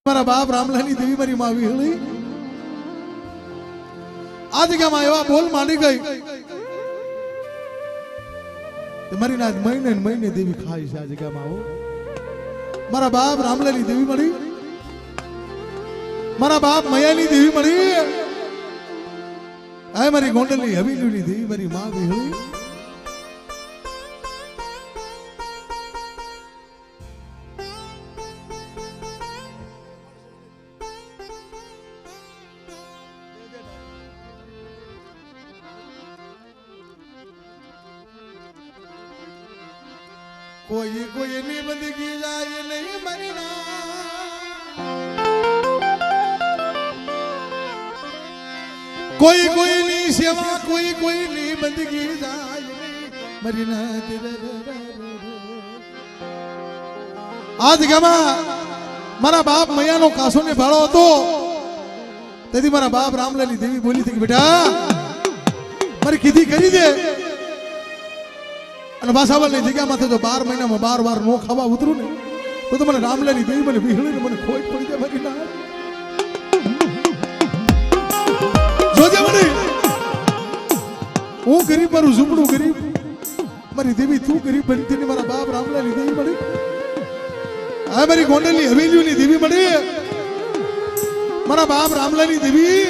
મારા બાપ રામલાની દેવી મારી માં વિહળી આ જગ્યામાં એવા બોલ માંડી ગઈ મારી ના મહિને મહિને દેવી ખાય છે આ જગ્યામાં આવો મારા બાપ રામલાની દેવી મળી મારા બાપ મયાની દેવી મળી આ મારી ગોંડલની હવેલીની દેવી મારી માં વિહળી कोई कोई नहीं बंदगी जाए नहीं मरना कोई कोई नहीं सेवा कोई कोई नहीं बंदगी जाए नहीं मरना आज गमा मारा बाप मैया नो कासो ने भाड़ो तो तेरी मारा बाप रामलाली देवी बोली थी कि बेटा मारी किधी करी दे અને વાસાવલની જગ્યામાં તો 12 મહિનામાં 12 વાર નો ખાવા ઉતરું ને તો મને રામલાની દેવી મને વિહળીને મને ખોટ પડી જાય મારી ના જોજે મને હું ગરીબ મારું ઝૂંપડું ગરીબ મારી દેવી તું ગરીબ બનતી ને મારા બાપ રામલાની દેવી મળી આ મારી ગોંડલની હવેલીની દેવી મળી મારા બાપ રામલાની દેવી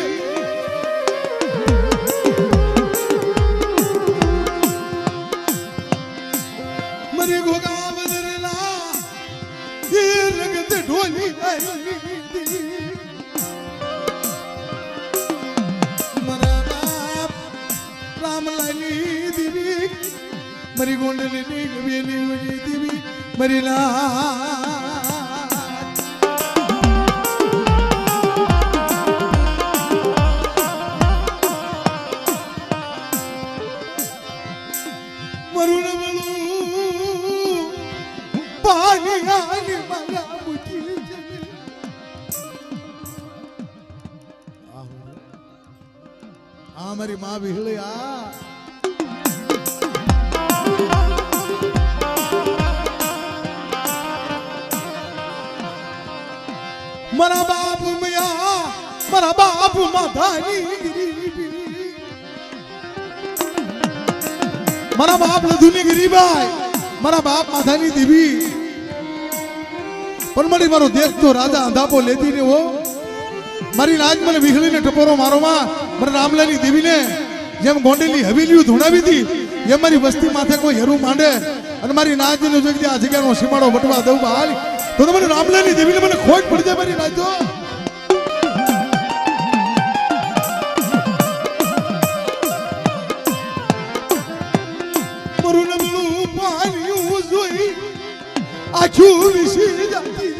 मरी गोंडली हवेली देवी मरी ना मरुण बलू पानी आनी माया मुठी आ मरी मां विहळे आ मरा बाप मैया मरा बाप माधानी मरा बाप लधुनी गरीबाई मरा बाप माधानी देवी पर मरी मारो देख तो राजा अंधापो लेती ने वो मारी लाज मने विहળી ने टपोरो मारो मा मरे रामलानी देवी ने जेम गोंडेली हवेली धुणावी थी ये मारी वस्ती माथे कोई हेरू मांडे અને મારી નાજ નો જગ્યા આ જગ્યાનો સીમાડો વટવા દઉં હાલ તો મને રામલાની દેવીને મને ખોટ પડી જાય મારી નાજો મરુન બળું પાણીયું જોઈ આખું વિસી જાતી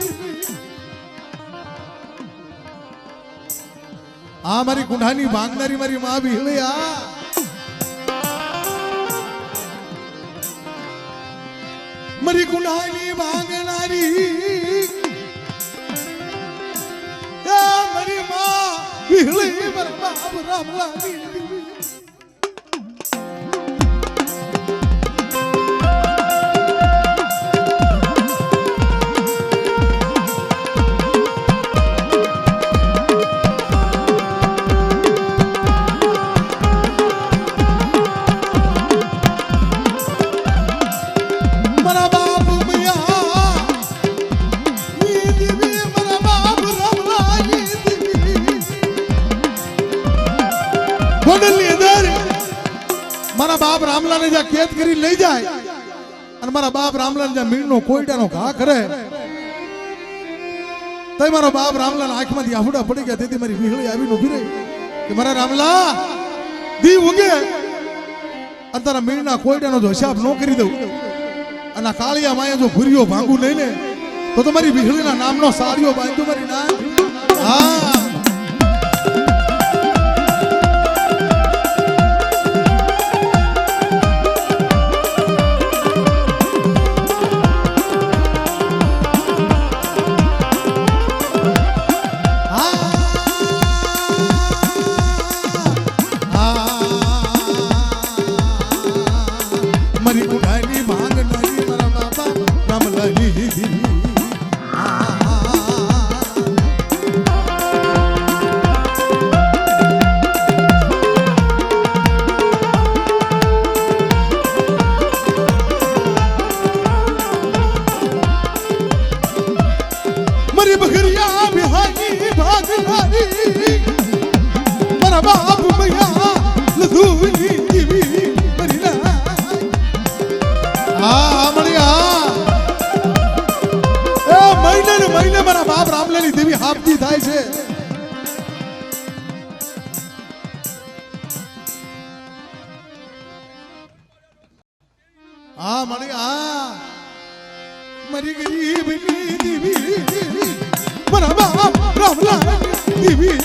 આ મારી કુંઢાની ભાંગનારી મારી માં વિહળી આ मरी कुंडानी भांगनारी मरी मां विहળી मर बाप रामलानी मारा बाप रामला ने जा कैद करी ले जाए और मारा बाप रामला ने जा मीणनो कोयडानो घा करे तई मारो बाप रामला ने आंख मांथी आफुडा पड़ी गया तेती मारी विहળી आवीने ઊભી રહી કે મારા રામલા દી ઉગે અને તારા મીણના કોયડાનો જો હિસાબ નો કરી દઉં અને કાળિયા માયા જો ભૂરિયો ભાંગું નહીં ને તો તમારી વિહળીના નામનો સાડિયો બાંધ્યો મારી ના હા ભાગલારી મારા બાપ મૈયા લધુની દીવી મારી ના હા મળ્યા એ મહિને ને મહિને મારા બાપ રામલાની દેવી હાપતી થાય છે આ મળ્યા મારી ગરીબની દેવી મારા બાપ રામલાની દેવી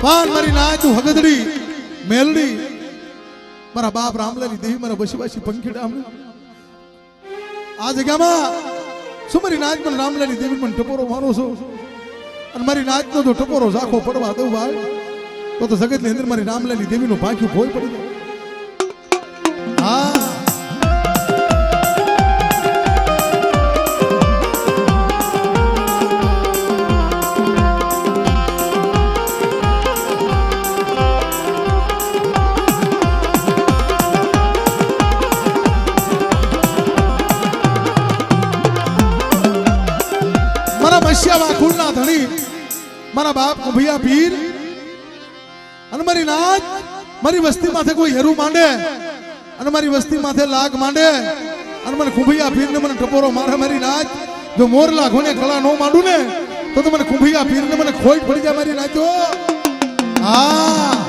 પાન મારી નાચ હગદડી મેલડી મારા બાપ રામલાની દેવી મારા બસીવાસી પંખીડા આ જગ્યામાં શું મારી નાચ પણ રામલાની દેવી પણ ટપોરો મારો છો અને મારી નાચનો જો ટપોરો ઝાખો પડવા દઉં ભાઈ તો જગતની અંદર મારી રામલાની દેવીનું ભાગ્યું ભોય પડી જાય હા કુળના ધણી મારા બાપ કુંભિયા પીર અને મારી નાચ મારી વસ્તી માથે કોઈ હેરું માંડે અને મારી વસ્તી માથે લાગ માંડે અને મને કુંભિયા પીર ને મને ટપોરો મારે મારી નાચ જો મોર લાખો ને કળા નો માંડું ને તો મને કુંભિયા પીર ને મને ખોટ પડી જાય મારી નાચો હા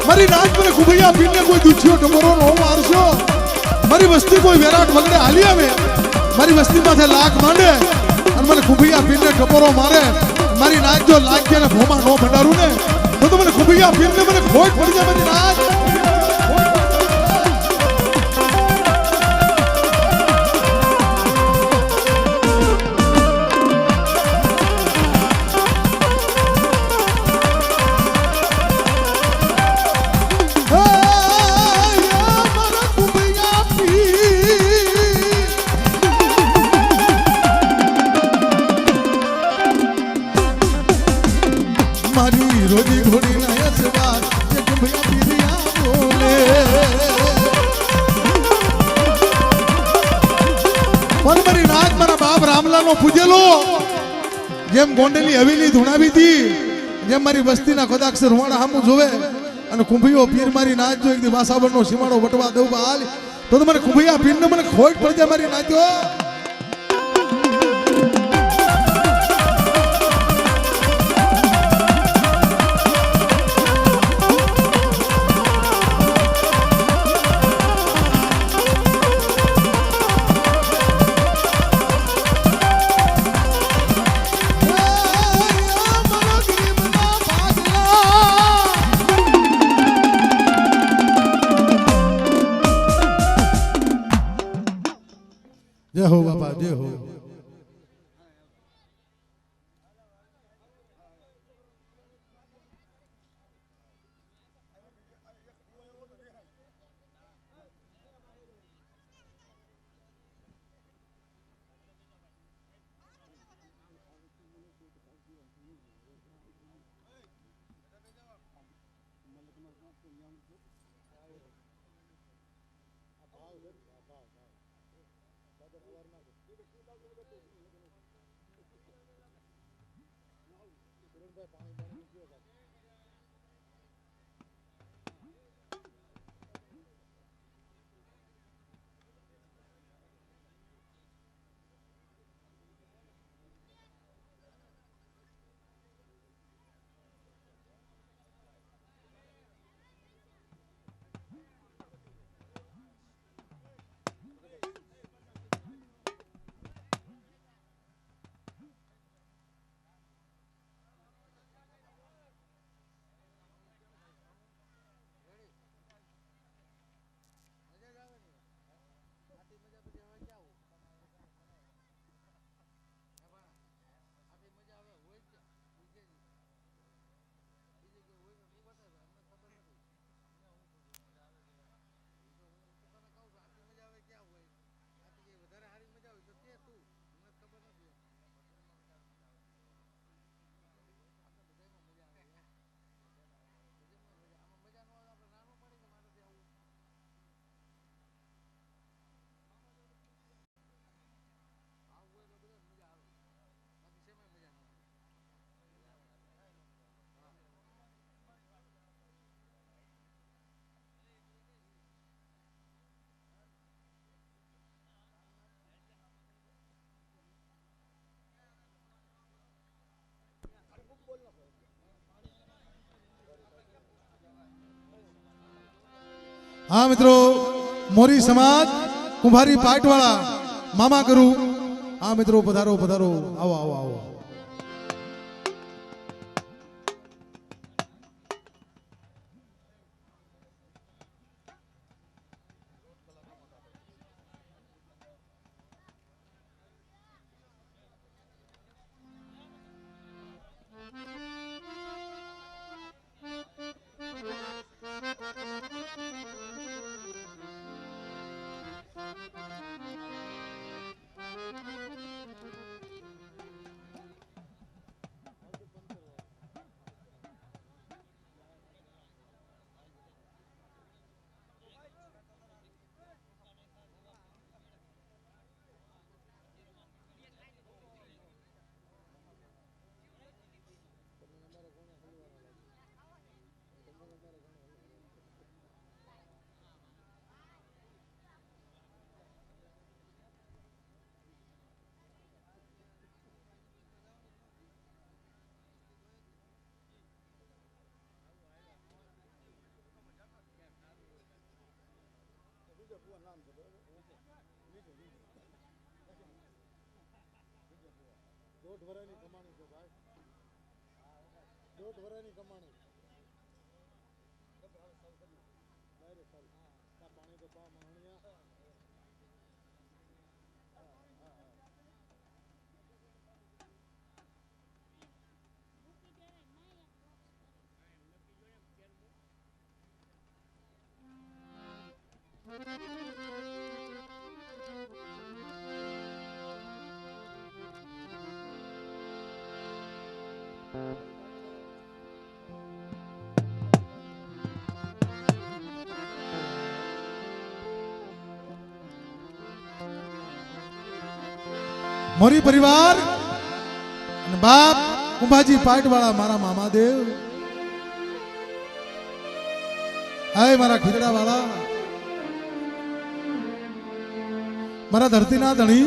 મારી નાચ મને કુંભૈયા પીરને કોઈ દુઠિયો ટપોરો નો મારશો મારી વસ્તી કોઈ વિરાટ વગડે હાલી આવે મારી વસ્તી માથે લાખ માંડે અને મને કુંભૈયા પીરને ટપોરો મારે મારી નાચ જો લાગ્ય ને ભોમાં નો ભંડારું ને તો મને કુંભૈયા પીરને મને ખોટ પડી જાય મારી નાચ રોજી ઘોડી ના યસવા એ કુંભિયા પીરિયા બોલે પણ મારી નાચ મારા બાપ રામલાનો પૂજેલો જેમ ગોંડલી હવેલી ધુણાવી હતી જેમ મારી વસ્તીના કદાક્ષર વાળા સામું જોવે અને કુંભિયો પીર મારી નાચ જો એક દી વાસાબરનો સીમાડો વટવા દઉં હાલ તો મને કુંભિયા પીરને મને ખોટ પડી જાય મારી નાચો જય હો બાપા જય હો हाँ मित्रों मोरी समाज कुंभारी पाटवाड़ा मामा करू। हाँ मित्रों पधारो पधारो आओ आओ आओ। मोरी परिवार बाप कुंभाजी पाटवाड़ा मारा मामा देव हाय मारा खीजड़ा वाला मारा धरती ना धनी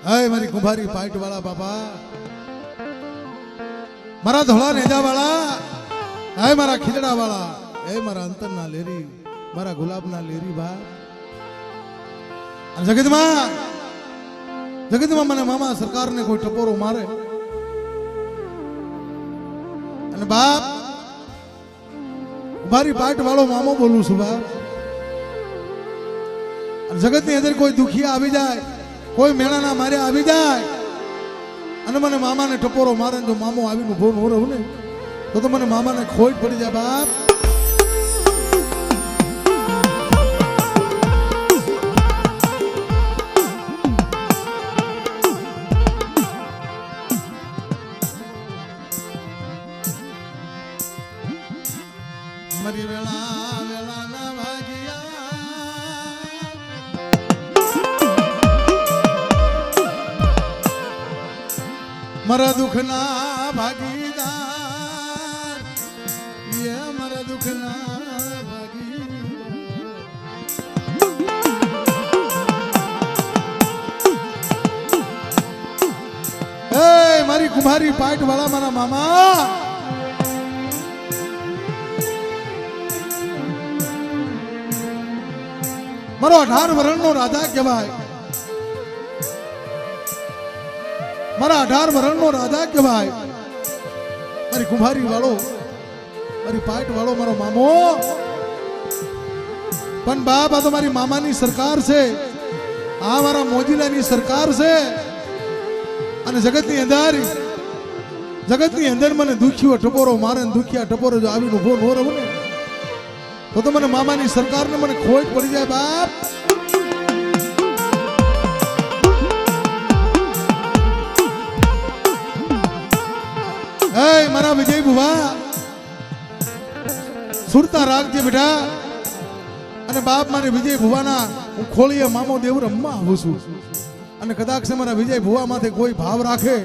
हाय मारी कुंभारी पाइट वाला बाबा मारा धोला नेजा वाला हाय मारा खीजड़ा वाला ए मारा अंतर ना लेरी मारा गुलाब ना लेरी बाप जगत में मने मामा सरकार ने कोई टपोरो मारे अने बाप कुंभारी पाइट वालो मामो बोलू छू बाप जगत ની અંદર કોઈ દુખિયા આવી જાય कोई मेणा ना मारे आवी जाए अने मने मामा ने टपोरो मारे जो मामो आवी उभो न रहू ने तो मने मामा ने खोट पड़ी जाए बाप मरी वेला वेला ना भागिया मरा दुखना भागीदार ये मरा दुखना भागीदार मारी कुंभारी पाट वाला मारा मामा मारो 18 वर्ष नो राजा कहवाय मारा 18 वर्ष नो राजा कहवाय मारी कुंभारी वालो मारी पाट वालो मारो मामो पण बाप आ तो मारी मामा नी सरकार से आ मारा मोजीला नी सरकार से अने जगत नी अंदर मने दुखियो टपोरो मारे दुखिया टपोरो जो आवी उभो न रहू ने तो मने मामा नी सरकार ने मने खोट पड़ी जाए बाप मारा विजय बुआ सुरता राग जे बेटा અને બાપ મારે વિજય ભુવાના હું ખોળીએ મામો દેવ રમવા આવું છું અને કદાચ મારા વિજય ભુવા માથે કોઈ ભાવ રાખે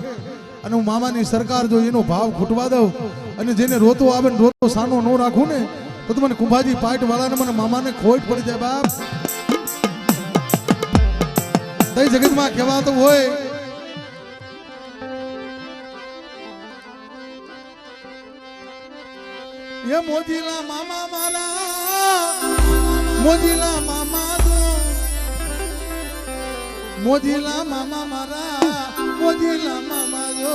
અને હું મામાની સરકાર જો એનો ભાવ ખૂટવા દઉં અને જેને રોતો આવે ને રોતો સાનો ન રાખું ને તો મને કુંભાજી પાટ વાળાને મને મામાને ખોટ પડી જાય બાપ તઈ જગતમાં કહેવાતો હોય ये मोजीला मामा मारा मोजीला मामा दो मोजीला मामा मारा मोजीला मामा दो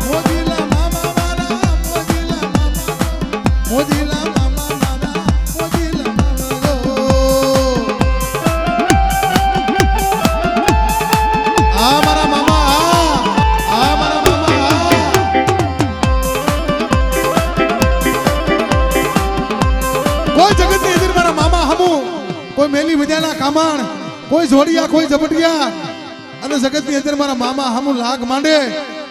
मोजीला मामा मारा मोजीला मामा दो मोजीला કોઈ મેલી વિદ્યાના કામણ કોઈ જોડિયા કોઈ ઝપટિયા અને જગતની અંદર મારા મામા હમુ લાગ માંડે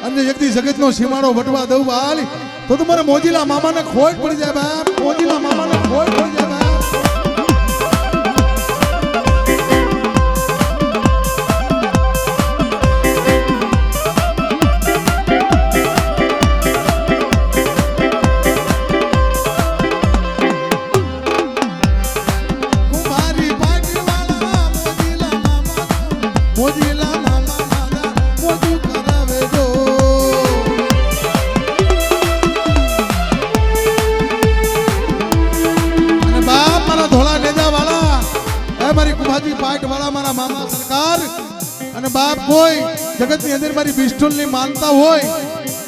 અને એકદી જગતનો સીમાડો વટવા દઉં બાલ તો તમારા મોજીલા મામાને ખોટ પડી જાય બાપ મોજીલા મામાને ખોટ પડી જાય બાપ बाप कोई जगत ની અંદર મારી પિસ્તોલ ની માનતા હોય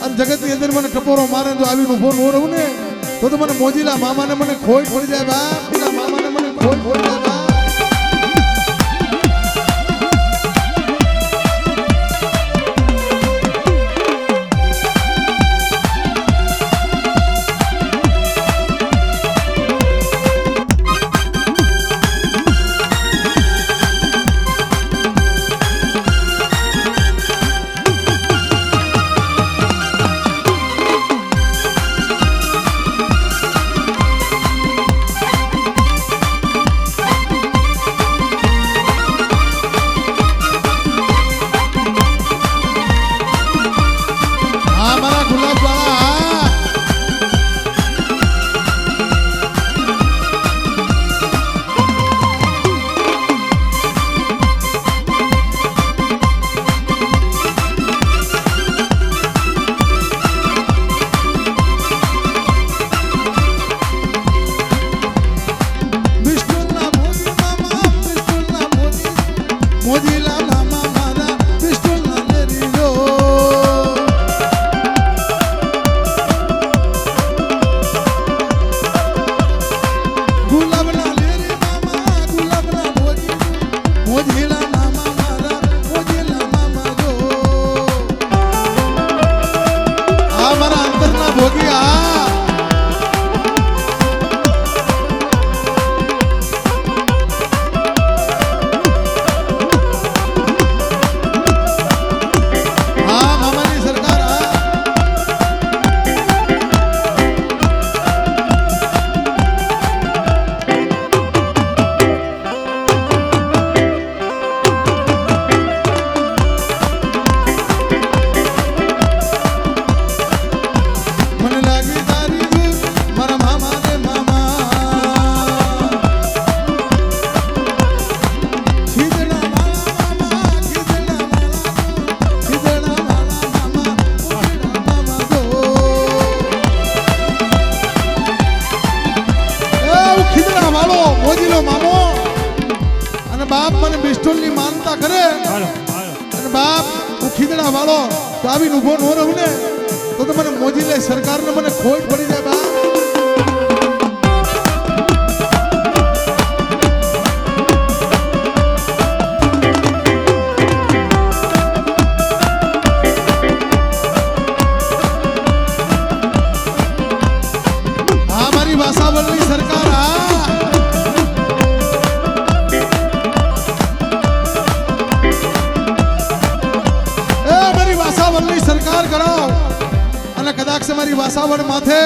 અને જગત ની અંદર મને ટપોરો મારે તો આવીને ઉભો ન રહું ને તો મને મોજીલા મામાને મને ખોટ પડી જાય બાપ મોજીલા મામાને મને ખોટ પડી જાય બાપ बाप મને પિસ્તોલ ની માનતા કરે અને બાપ હું ખીદડા વાળો તો આવીને ઉભો ન રહું ને તો મને મોજીલે સરકારને મને ખોટ પડી જાય બાપ આ મારી વાસાવલની સરકાર છે મારી વાસાવળ માથે,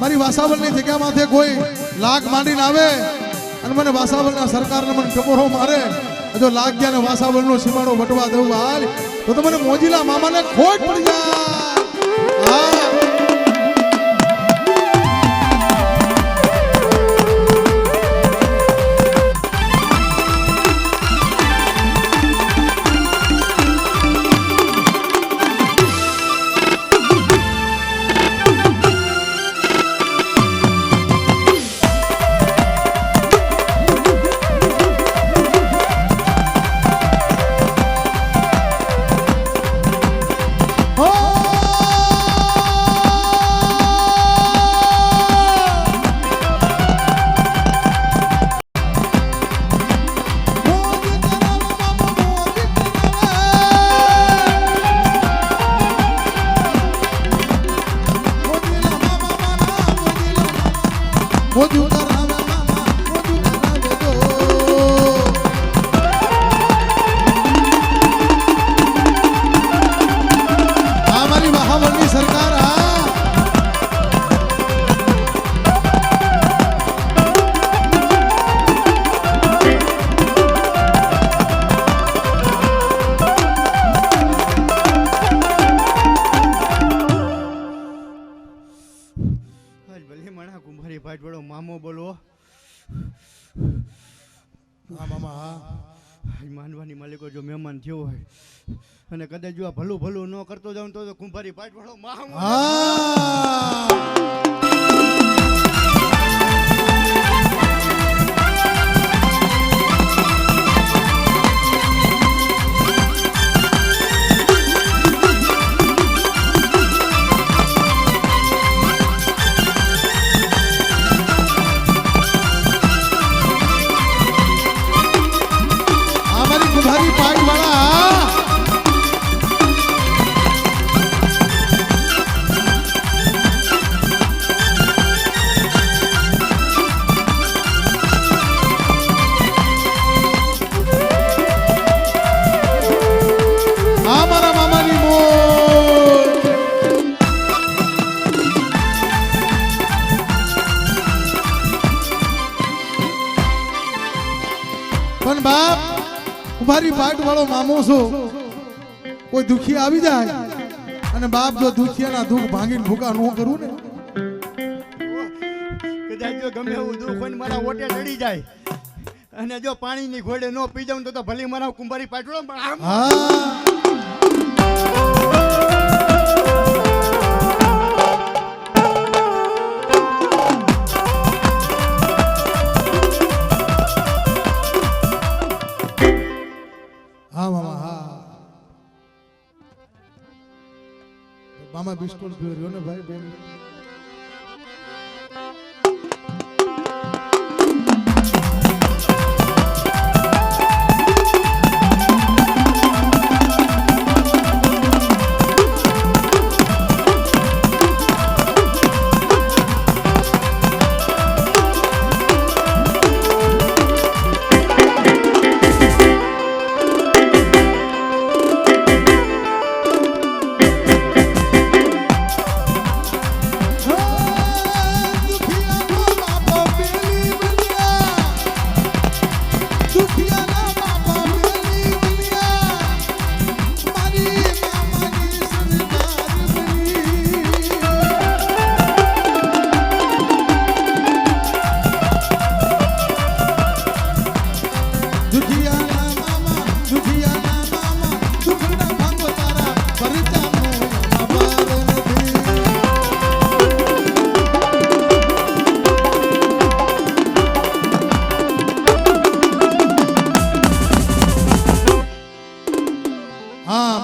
મારી વાસાવળની જગ્યા માથે કોઈ લાગ માંડીને આવે અને મને વાસાવળના સરકારને મને ટકોરો મારે, જો લાગ ગયા ને વાસાવળનો સીમાડો વટવા દઉં હાલ તો મને મોજીલા મામાને ખોટ પડી જાય. હા મામો બોલો. હા મામા હા. માનવાની માલિકો જો મહેમાન થયો હોય અને કદાચ જો ભલું ભલું ન કરતો જાઉં તો કુંભારી પાટ વાળો મામો. પણ બાપ કુંભારી પાટ વાળો મામો છો, કોઈ દુખી આવી જાય અને બાપ જો દુખિયાના દુઃખ ભાંગીને ભૂકા ન કરું ને, કદાચ જો ગમે એવું દુઃખ હોય મારા ઓટે ચડી જાય અને જો પાણીની ઘોડે ન પી જાઉં તો ભલે મારા કુંભારી પાટ વાળો. હા મામા હા. મામા બિસ્કુટ પીવો રહ્યો ને ભાઈ બેન.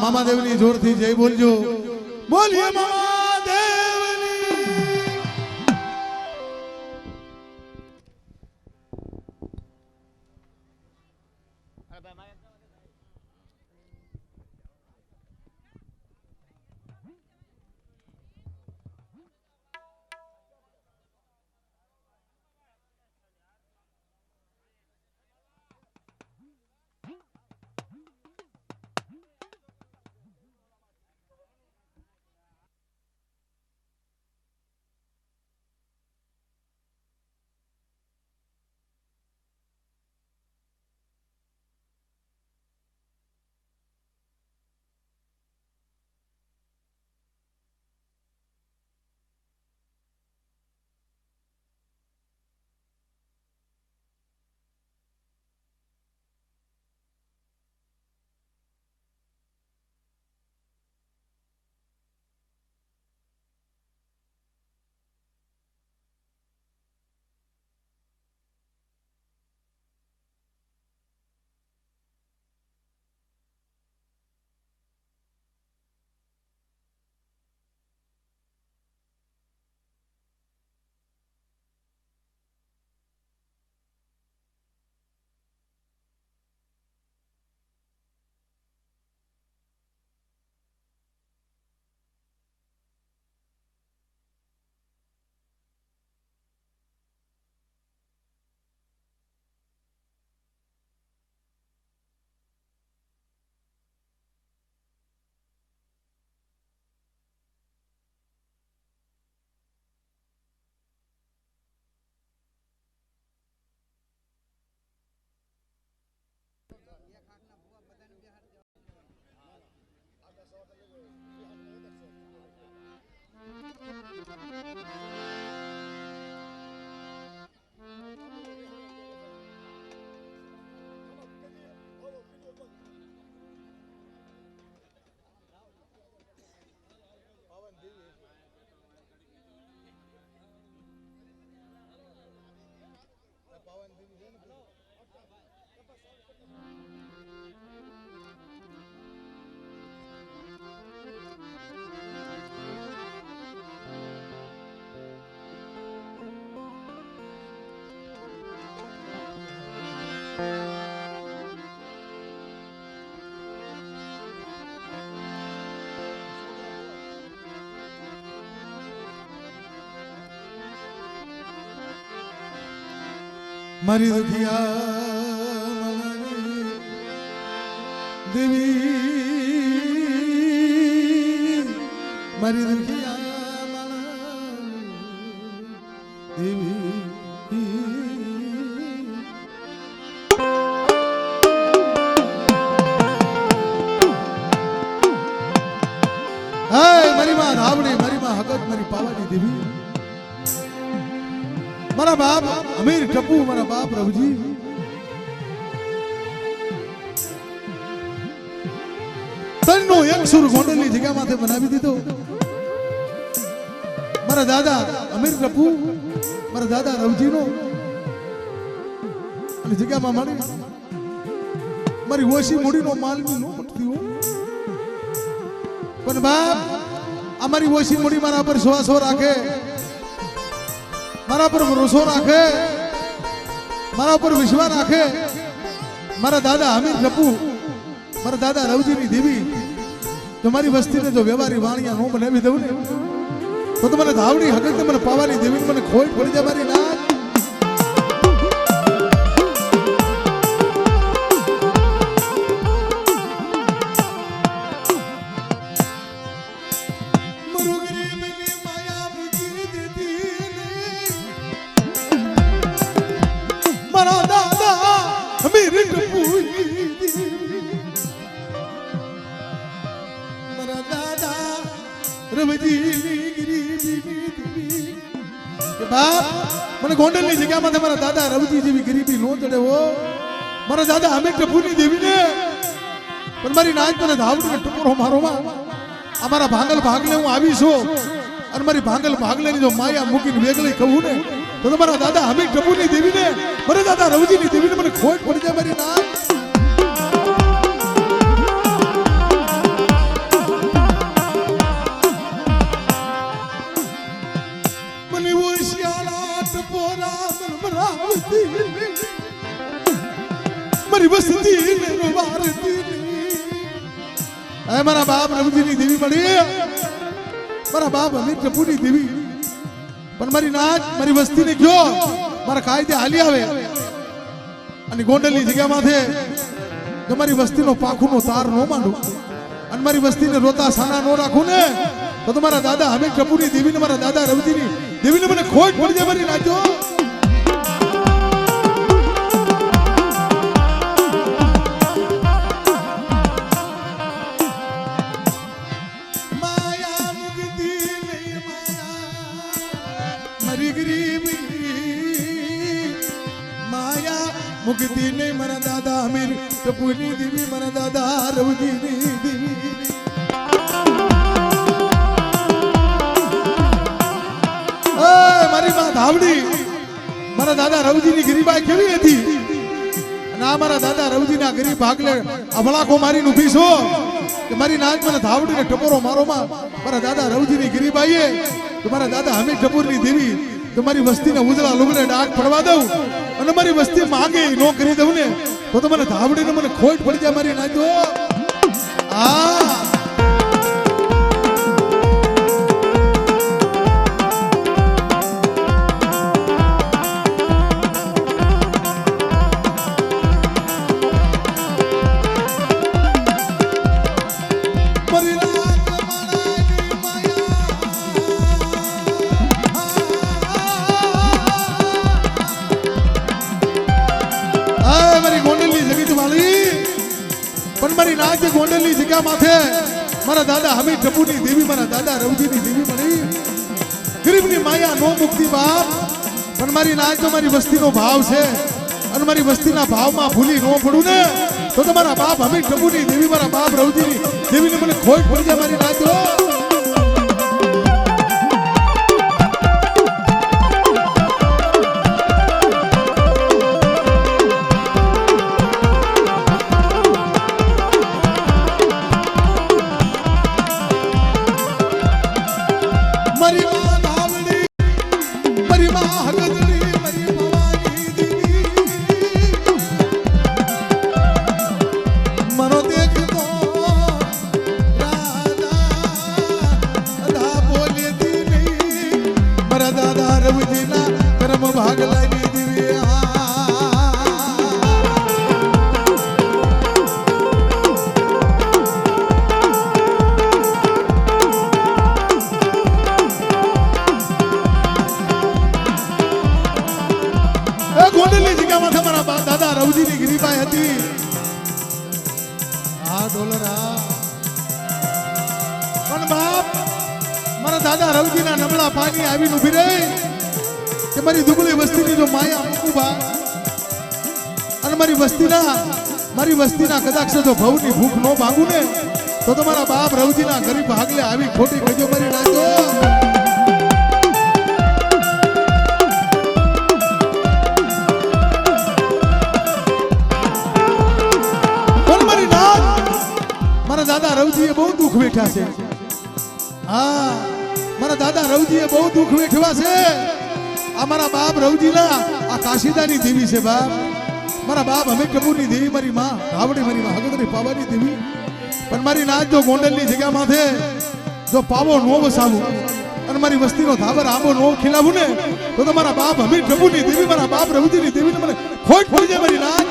મામાદેવની જોરથી જય બોલજો. બોલીએ મામાદેવની. મારી દુખિયા દેવી મારી દુખિયા દેવી હાય મારી માં રાવણી મારી માં હકત મારી પાવાની દેવી મારા બાપ અમીર ટપુ મારા બાપ રવજી તનનો એક સુર ગોંડલની જગ્યા માથે બનાવી દીધો મારા દાદા અમીર ટપુ મારા દાદા રવજીનો અને જગ્યામાં મળી મારી ઓછી મૂડીનો માલની નો મટતી હો પણ બાપ અમારી ઓછી મૂડી મારા પર શ્વાસો રાખે મારા પર ભરોસો રાખે મારા પર વિશ્વાસ રાખે મારા દાદા અમીર ટપુ મારા દાદા રવજીની દેવી તો મારી વસ્તીને જો વ્યવહારી વાણિયા નો બનાવી દઉં ને તો મને ધાવણી હકીકત મને પાવાની દેવી મને ખોટ પડી જાય મારી ના મને ગોંડલની જગ્યામાં મારા દાદા રવજી જેવી ગરીબી નો ચડે હો મારા દાદા અમીર ટપુની દેવીને પણ મારી નાચ મને ધાવડી ટપોરો મારો માં અમારા ભાંગલ ભાગલે હું આવી છું અને મારી ભાંગલ ભાગલેની જો માયા મૂકીને વેગળી કહું ને તો તમારા દાદા અમીર ટપુની દેવીને મારા દાદા રવજીની દેવીને મને ખોટ પડી જાય મારી નાચ મારી વસ્તી ને વારતી મારા બાપ રવજીની દેવી મળી મારા બાપ અમીર ટપુની દેવી પણ મારી નાચ મારી વસ્તીને ગયો મારા કાયદે હાલી આવે અને ગોંડલની જગ્યામાંથી તમારી વસ્તીનો પાખુનો તાર નો માંડું અને મારી વસ્તીને રોતા સાના નો રાખું ને તો તમારા દાદા અમીર ટપુની દેવીને મારા દાદા રવજીની દેવીને મને ખોટ પડી જાય મારી નાચો મુક્તિ નહીં મારા દાદા અમીર ટપુની દેવી મારા દાદા રવજીની દેવી મારી માં ધાવડી મારા દાદા રવજીની ગરીબાઈ કેવી હતી અને આ મારા દાદા રવજીના ગરીબ ભાગલે અભલાકો મારીને ઊભી છો કે મારી નાચ મને ધાવડીને ટપોરો મારો માં મારા દાદા રવજીની ગરીબાઈએ તો મારા દાદા અમીર ટપુરની દેવી તમારી વસ્તીને ઉજળા લુગડે ડાક પડવા દઉં અને મારી વસ્તી માંગે નો કરી દઉં ને તો મને ધાવડીને મને ખોટ પડી જાય મારી નાચો મારી નાચ ગોંડલની જગ્યા માથે મારા દાદા અમીર ટપુની દેવી મારા દાદા રવજીની દેવી મળી ગરીબની માયા નો મુક્તિ બાપ પણ મારી નાચ તો મારી વસ્તીનો ભાવ છે અને મારી વસ્તીના ભાવમાં ભૂલી નો પડું ને તો તમારા બાપ અમીર ટપુની દેવી મારા બાપ રવજીની દેવીને મને ખોટ પડી જાય મારી નાચો ભાગલાની દેવી ગોંડલની જગ્યામાં તમારા દાદા રવજીની ગિરિબાઈ હતી. આ ડોલરા પણ બાપ મારા દાદા રવજીના નબળા પાણી આવીને ઉભી રહી કે મારી દુબળી વસ્તીની જો માયા મૂકું બા અને મારી વસ્તીના કદાચ જો ભવની ભૂખ ન ભાગું ને તો તમારા બાપ રવજીના ગરીબ ભાગલે આવી ખોટી ગજો મારી નાખો. દાદા રવજીએ બહુ દુઃખ વેઠ્યા છે. હા મારા દાદા રવજીએ બહુ દુઃખ વેઠવા છે. આ મારા બાપ રવજીના આ કાશીદાની દેવી છે બાપ. મારા બાપ અમે કપૂરની દેવી મારી માં ધાવડી મારી માં હગદરી પાવાની દેવી. પણ મારી નાચ જો ગોંડલની જગ્યામાં જો પાવો નો વસાવું અને મારી વસ્તીનો ધાબર આંબો નો ખીલાવું ને તો તમારા બાપ અમે કપૂરની દેવી મારા બાપ રવજીની દેવીને મને ખોટ પડી જાય મારી નાચ.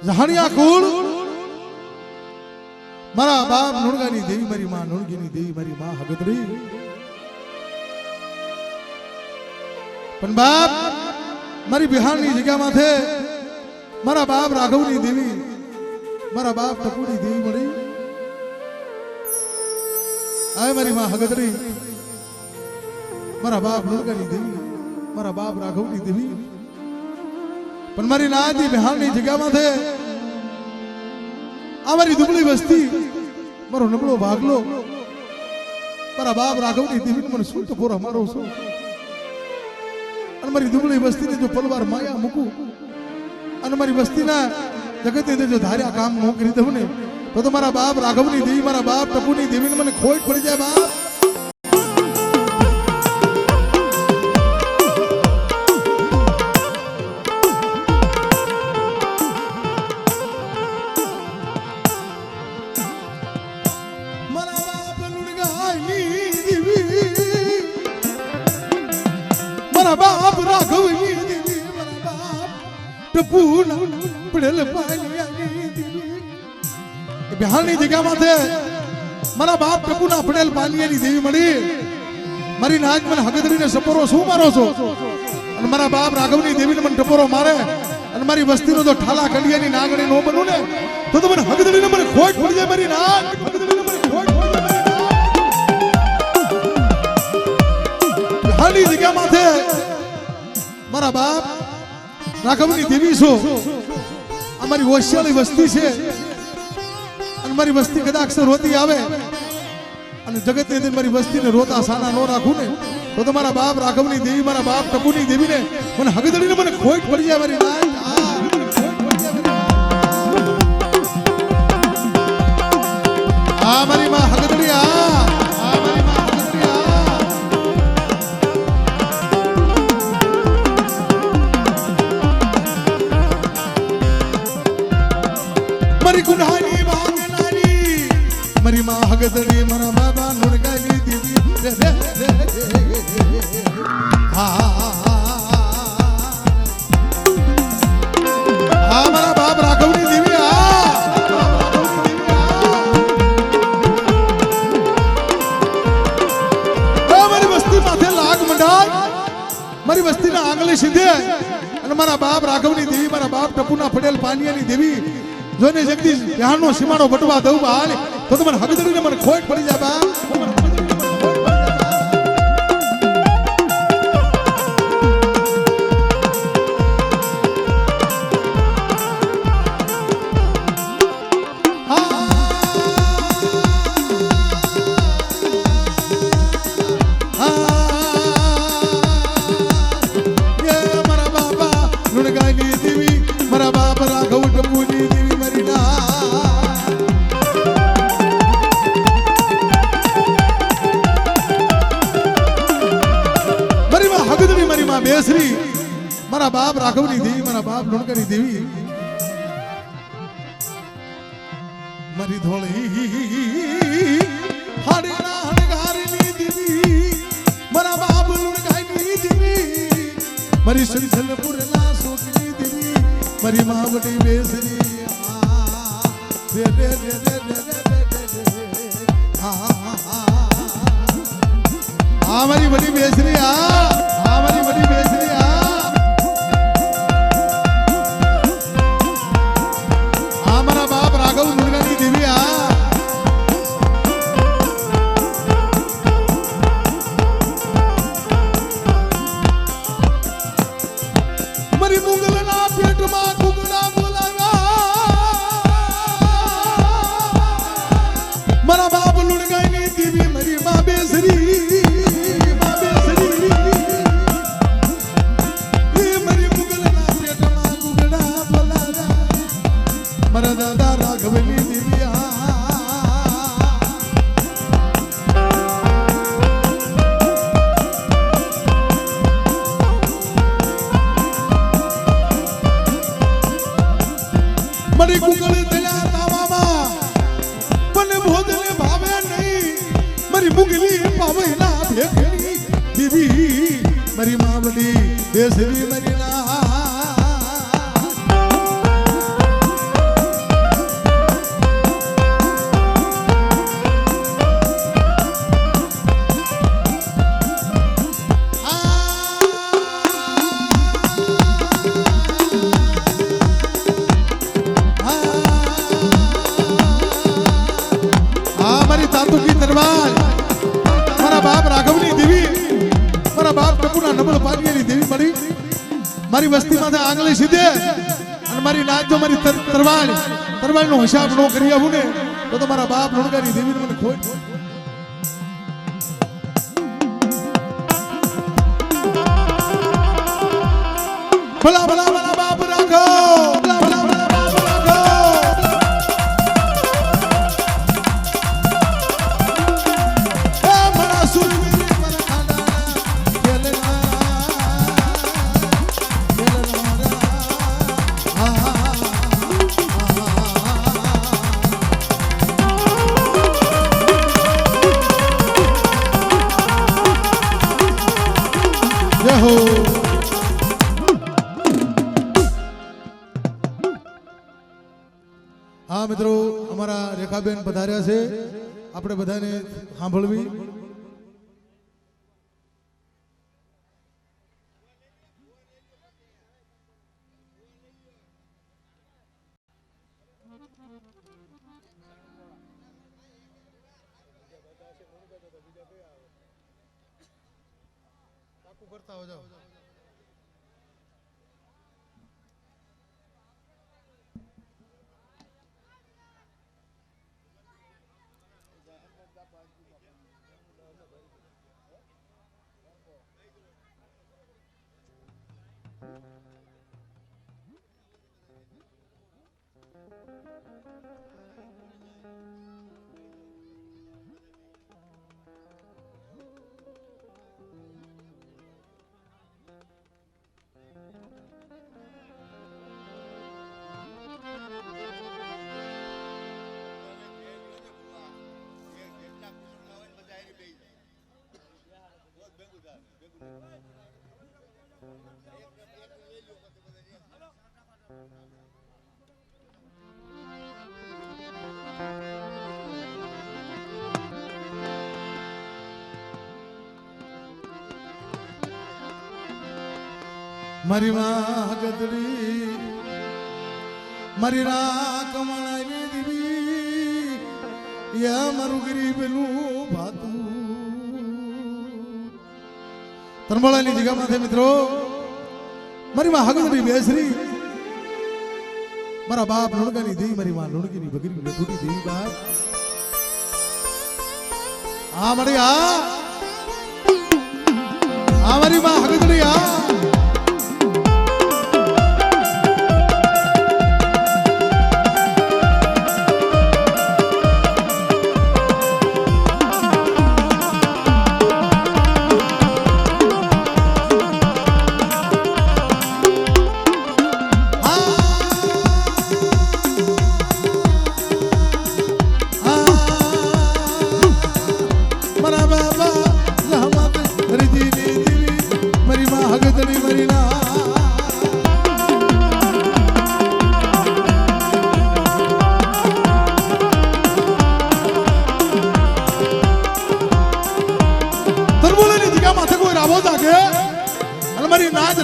જહાણિયા કુળ મારા બાપ નુણગાની દેવી મારી માં નુણગીની દેવી મારી માં હગદરી. પણ બાપ મારી બિહારની જગ્યામાં છે મારા બાપ રાઘવની દેવી મારા બાપ ટપુની દેવી મળી. આય મારી માં હગદરી મારા બાપ નુણગાની દેવી મારા બાપ રાઘવની દેવી. પણ મારી નાની બિહારની જગ્યામાં છે આ મારી દુબળી વસ્તી મારો નબળો ભાગલો મારા બાપ રાઘવની દેવીને મને શું ટપોરો મારો છો અને મારી દુબળી વસ્તીને જો પલવાર માયા મૂકું અને મારી વસ્તીના જગતે જો ધાર્યા કામ ન કરી દઉં ને તો મારા બાપ રાઘવની દેવી મારા બાપ ટપુની દેવીને મને ખોટ પડી જાય બાપ બાપ રાઘવની દેવી મારા બાપ ટપુના પડેલ પાલિયાની દેવી બિહારની જગ્યામાંથી મારા બાપ ટપુના પડેલ પાલિયાની દેવી મળી મારી નાચ મને હગદડીને સપોરો શું મારો છો અને મારા બાપ રાઘવની દેવીને મને ટપોરો મારે અને મારી વસ્તીનો જો ઠાલા કડિયાની નાગણી નો બનું ને તો મને હગદડીને મને ખોટ પડી જાય મારી નાચ હગદડીને મને ખોટ પડી જાય બિહારની જગ્યામાંથી મારા બાપ રાઘવની દેવી છો અમારી હોશિયારી વસ્તી છે અને મારી વસ્તી કદાચ રોતી આવે અને જગતની અંદર મારી વસ્તીને રોતા સાના નો રાખું ને તો મારા બાપ રાઘવની દેવી મારા બાપ ટપુની દેવીને મને હગદડીને મને ખોટ પડી જાય મારી નાચ આ મારી માં હગદડી આ મારી માં હગદડી મારી ગુનાની વાંગનારી મારી માં હગદડી મારા બાબા નુરગાની દેવી હા મારા બાપ રાઘવની દેવી મારી વસ્તી માથે લાગ મંડાય મારી વસ્તીના આંગલે સીધે અને મારા બાપ રાઘવની દેવી મારા બાપ ટપુના પડેલ પાનિયાની દેવી જોને જગદીશ ધ્યાનનો સીમાડો બટવા દઉં બાળ તો મને હગદડીને મને ખોટ પડી જાય બા મારા બાપા લુણગાની દેવી મારા બાપ રાઘવ ટપુની દેવી મારી હગદડી મારી માં બેસરી મારા બાપ રાઘવની દેવી મારા બાપ લુણગાની દેવી મારી ધોળી હાડીના હણગારની દેવી મારા બાપ લુણગાની દેવી મારી સંસલપુરના સોકની દેવી મારી માવડી બેસરી આ મારી બડી બેસરી આ મારી બડી બેસરી આ મારા બાપ રાઘવ મુરગાની દેવી મારી મુગલના પેટમાં કુકડા બોલાવ્યા મારા બાપ લુણગાઈની દેવી મારી માં બેસરી મારા દાદા રાઘવની દેવી મારી કુકળ થયા તાવામાં મને ભોજને ભાવે નહીં મારી મુગલી પાવેલા ભેખની દેવી મારી માવડી બેસરી મારી તાતુકી દરબાર મારા બાપ રાઘવની દેવી મારા બાપ ટપુના નબળ પાનિયાની દેવી મળી મારી વસ્તીમાંથી આંગળી સીધે અને મારી નાચ જો મારી તરવાળનો હિસાબ ન કરી આવું ને તો તમારા બાપ લુણકાની દેવીને મને ખોટ ભલા ભલા ભલા બાપ રાખો ભલા ભલા ભલા બાપ રાખો એ ભલા સુરવીર પર ખાડા ખેલના જય હો હા મિત્રો અમારા રેખાબેન પધાર્યા છે આપણે બધાને સાંભળવી કરતા હો જાઓ મારી માં ગદડી મારી રાખ મણાવી દીવી યા મારું ગરીબનું ભાતું તરમળાની જગ્યામાં મિત્રો મારી માં હગદડી બેસરી મારા બાપ લુણકાની દેવી મારી માં લુણકીની બગરી બેઠુટી દેવી બાપ આ મારી આ મારી માં હગદડી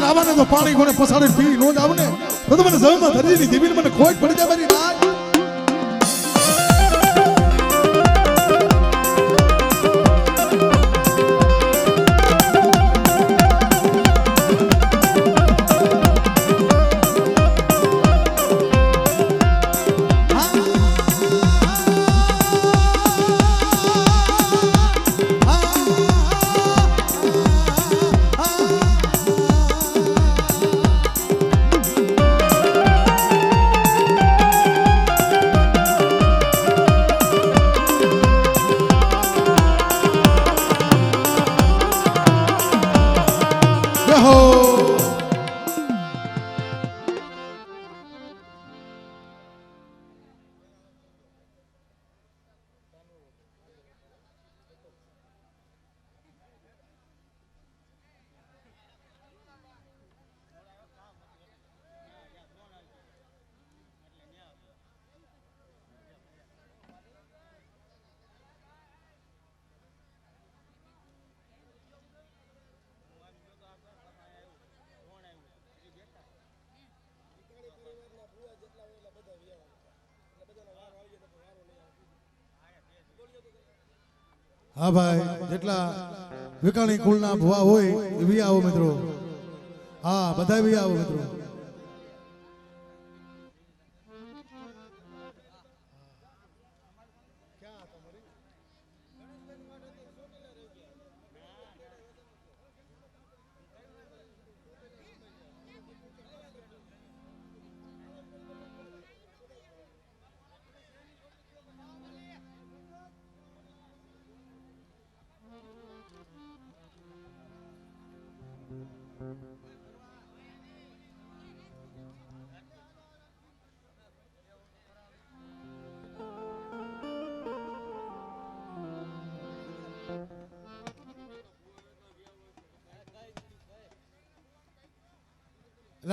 રાવાને તો પાણી કોને પસાડે પી નો જ આવને તો મને જવમાં ધરજીની દેવીને મને ખોટ પડી જાય મારી નાચ હા ભાઈ જેટલા વિકાણી કુળના ભુવા હોય એ બી આવો મિત્રો હા બધા બી આવો મિત્રો એલા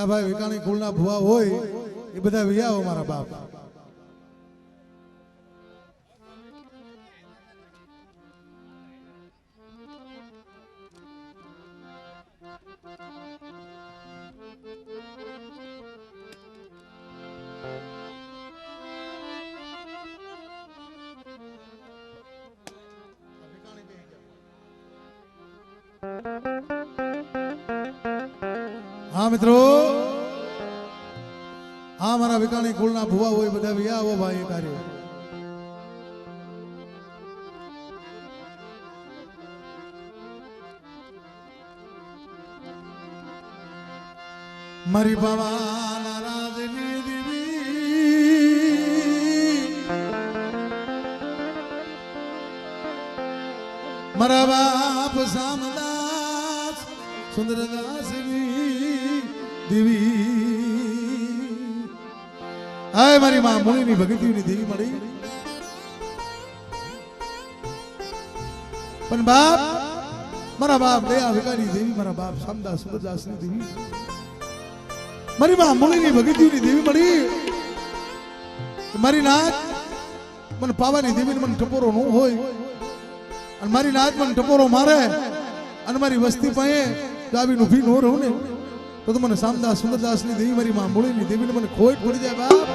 ભાઈ વિકાણી કુળના ભુવા હોય એ બધા વિયાવો મારા બાપ. હા મિત્રો, હા મારા વિકાણી કુળના ભુવા હોય બધા વિયાવો ભાઈ કાર્ય. મારી બાવાના રાજની દેવી, મારા બાપ સામદાસ સુંદરદાસની દેવી. હાય મારી માં મુનિની ભગતીની દેવી મળી. પણ બાપ મારા બાપ દયા વિકારી દેવી, મારા બાપ સામદાસ સુંદરદાસની દેવી, મારી માં મુનિની ભગતીની દેવી મળી. મારી નાથ મને પાવાની દેવી મને ટપોરો ન હોય અને મારી નાથ મને ટપોરો મારે અને મારી વસ્તી પાસે દાવીનું ભી નો રહું ને તો મને સામદાસ સુંદરદાસની દેવી મારી માં મુળીની દેવીને મને ખોટ પડી જાય બાપ.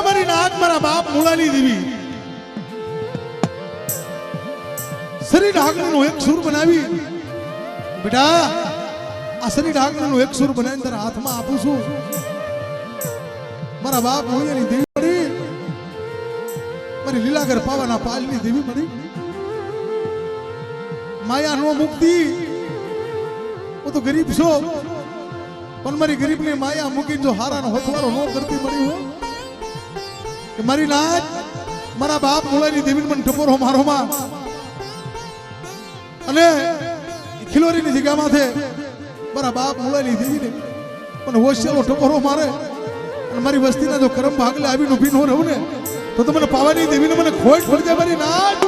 મારી નાથ મારા બાપ મુળાની દેવી શરીર ઢાકણીનો એક સુર બનાવી. બેટા આ શરીર ઢાકણીનો એક સુર બનાવીને તારા હાથમાં આપું છું. મારા બાપ મુળાની દેવી મળી, મારી લીલાગર પાવાના પાલની દેવી મળી. માયા નો મુક્તિ, હું તો ગરીબ છું પણ મારી ગરીબની માયા મૂકીને જો હારાનો હથવારો ન કરતી મળી હોય કે મારી નાથ મારા બાપ મુળાની દેવીને મને ટપોરો મારો માં અને ખિલોરીની જગ્યામાંથી મારા બાપ મુળાની દેવીને મને હોશિયારો ટપોરો મારે અને મારી વસ્તીના જો કરમ ભાગલે આવીને ઊભી ન રહું ને તો મને પાવાની દેવીને મને ખોટ પડી જાય. મારી નાથ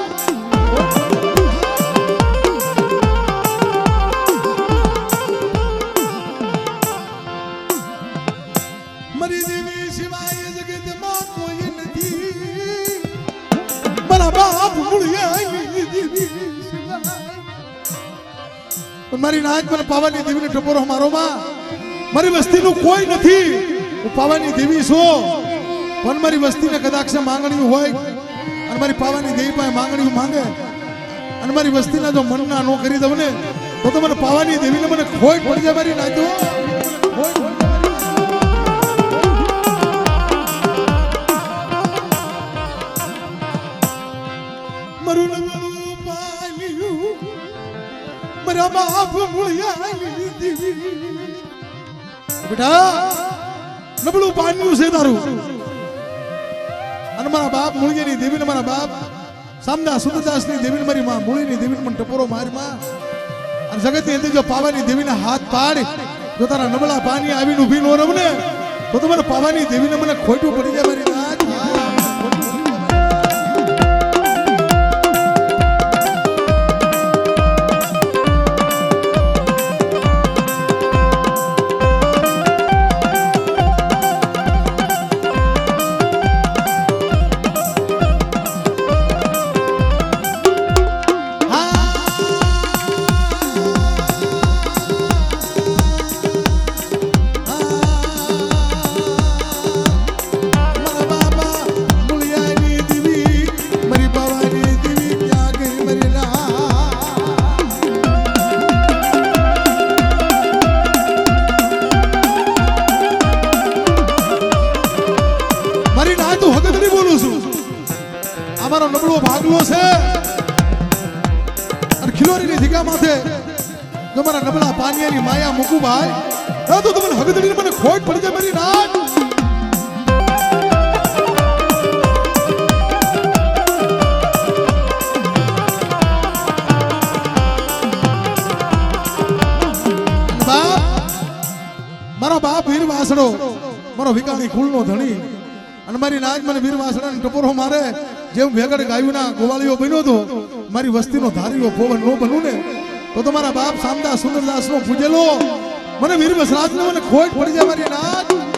મારી દેવી સિવાય જગતમાં કોઈ નથી, મારા બાપ મુળિયાની દેવી સિવાય. મારી નાથ મને પાવાની દેવીને ટપોરો મારો માં, મારી વસ્તીનું કોઈ નથી, હું પાવાની દેવી છું પણ મારી વસ્તીને કદાચ માંગણીઓ હોય અને મારી પાવાની દેવી પાસે માંગણીઓ માંગે અને મારી વસ્તીના જો મનના નો કરી દઉં ને તો મને પાવાની દેવીને મને ખોટ પડી જાય. મારી નાથ મારું નબળું પાલ્યું મારા બાપ મુળિયાની દેવી. બેટા નબળું પાલ્યું છે તારું અને મારા બાપ મુળિયાની દેવીને મારા બાપ સામદાસ સુંદરદાસની દેવીને મારી માં મુળીની દેવીને મને ટપોરો મારી માં અને જગતની અંદર જો પાવાની દેવીને હાથ પાડ જો તારા નબળા પાણી આવીને ઊભી ન રહું ને તો મને પાવાની દેવીને મને ખોટું પડી જાય. મારી નાથ મારા જો મારા નબળા પાનિયાની માયા મૂકું ભાઈ તો તમને હગદડીને મને ખોટ પડી જાય મારી નાક. મારો બાપ વીર વાસડો મારો વિકાણી કુળનો ધણી અને મારી નાજ મને વીર વાસડાને ટપોરો મારે જેમ વેગડ ગાયુના ગોવાળીઓ બન્યો હતો મારી વસ્તીનો ધારીઓ પવન નો બનું ને તો મારા બાપ સામદાસ સુંદરદાસ નો પૂજેલો મને વીર વસરાજને મને ખોટ પડી જાય મારી નાજ.